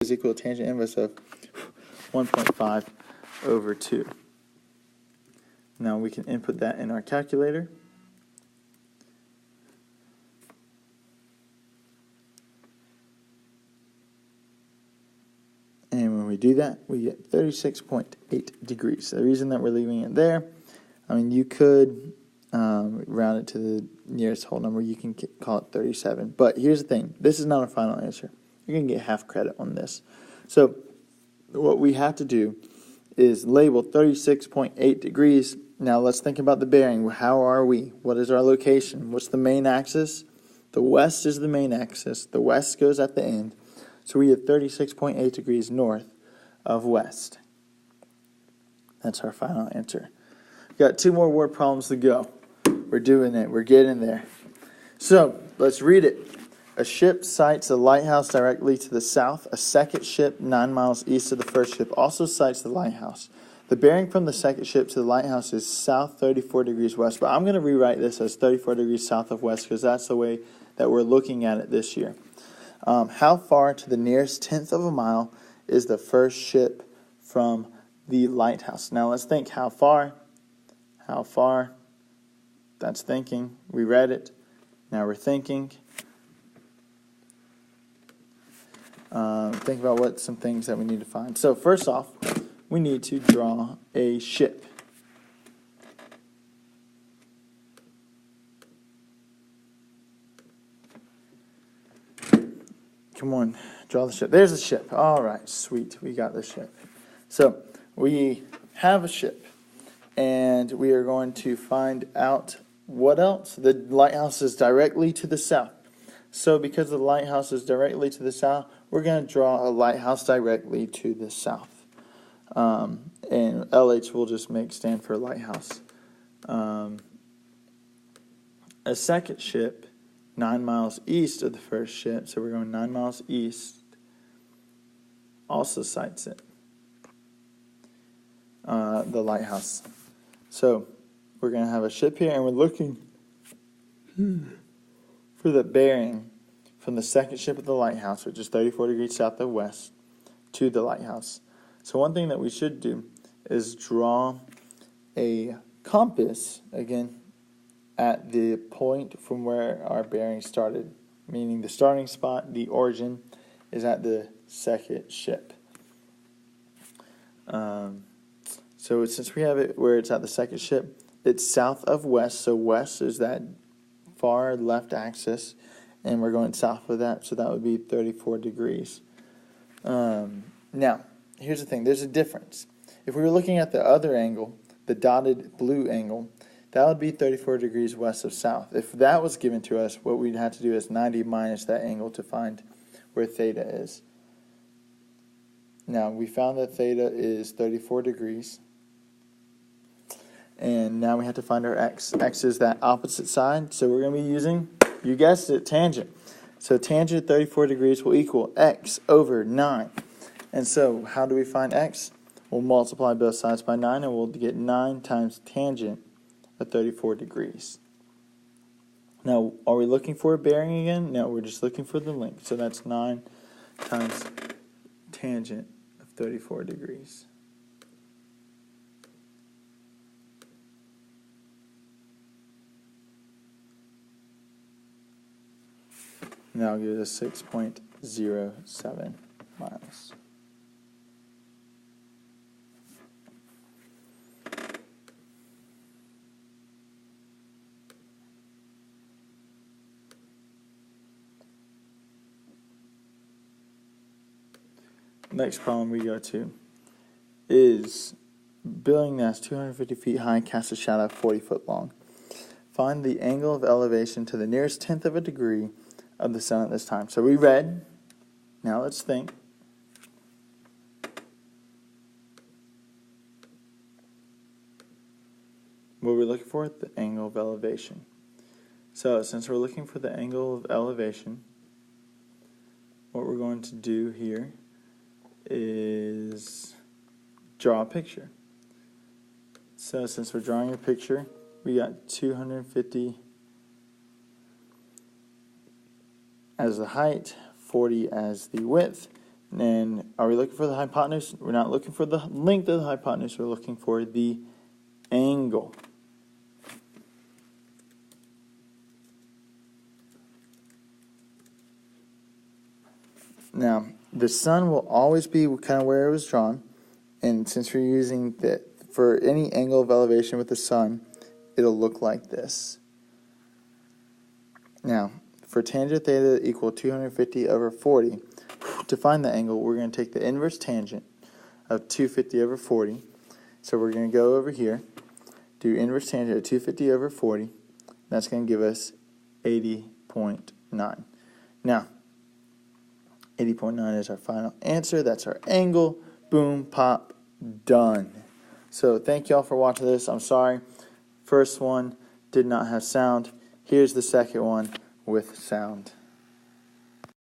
is equal to tangent inverse of 1.5 over 2. Now we can input that in our calculator. And when we do that, we get 36.8 degrees. The reason that we're leaving it there, I mean, you could round it to the nearest whole number. You can call it 37. But here's the thing. This is not a final answer. You're going to get half credit on this. So what we have to do is label 36.8 degrees. Now let's think about the bearing. How are we? What is our location? What's the main axis? The west is the main axis. The west goes at the end. So we have 36.8 degrees north of west. That's our final answer. We've got 2 more word problems to go. We're doing it. We're getting there. So let's read it. A ship sights a lighthouse directly to the south. A second ship 9 miles east of the first ship also sights the lighthouse. The bearing from the second ship to the lighthouse is south 34 degrees west. But I'm going to rewrite this as 34 degrees south of west because that's the way that we're looking at it this year. How far to the nearest tenth of a mile is the first ship from the lighthouse? Now let's think. How far? How far? That's thinking. We read it. Now we're thinking. Think about what some things that we need to find. So first off, we need to draw a ship. Come on, draw the ship. There's the ship. All right, sweet. We got the ship. So we have a ship, and we are going to find out what else. The lighthouse is directly to the south. So because the lighthouse is directly to the south, we're going to draw a lighthouse directly to the south. And LH will just stand for lighthouse. A second ship 9 miles east of the first ship, so we're going 9 miles east, also sights it, the lighthouse. So we're going to have a ship here, and we're looking for the bearing from the second ship of the lighthouse, which is 34 degrees south of west, to the lighthouse. So one thing that we should do is draw a compass, again, at the point from where our bearing started, meaning the starting spot, the origin, is at the second ship. So since we have it where it's at the second ship, it's south of west, so west is that far left axis, and we're going south of that, so that would be 34 degrees. Now, here's the thing. There's a difference. If we were looking at the other angle, the dotted blue angle, that would be 34 degrees west of south. If that was given to us, what we'd have to do is 90 minus that angle to find where theta is. Now, we found that theta is 34 degrees. And now we have to find our x. X is that opposite side, so we're going to be using, you guessed it, tangent. So tangent 34 degrees will equal x over 9. And so how do we find x? We'll multiply both sides by 9, and we'll get 9 times tangent of 34 degrees. Now, are we looking for a bearing again? No, we're just looking for the length. So that's 9 times tangent of 34 degrees. Now give us 6.07 miles. Next problem we go to is building that's 250 feet high casts a shadow 40 foot long. Find the angle of elevation to the nearest tenth of a degree of the sun at this time. So we read. Now let's think. What are we looking for? The angle of elevation. So since we're looking for the angle of elevation, what we're going to do here is draw a picture. So since we're drawing a picture, we got 250 as the height, 40 as the width. And are we looking for the hypotenuse? We're not looking for the length of the hypotenuse. We're looking for the angle. Now, the sun will always be kind of where it was drawn. And since we're using that for any angle of elevation with the sun, it'll look like this. Now, for tangent theta equal 250 over 40, to find the angle, we're going to take the inverse tangent of 250 over 40. So we're going to go over here, do inverse tangent of 250 over 40. That's going to give us 80.9. Now, 80.9 is our final answer. That's our angle. Boom, pop, done. So thank y'all for watching this. I'm sorry. First one did not have sound. Here's the second one with sound.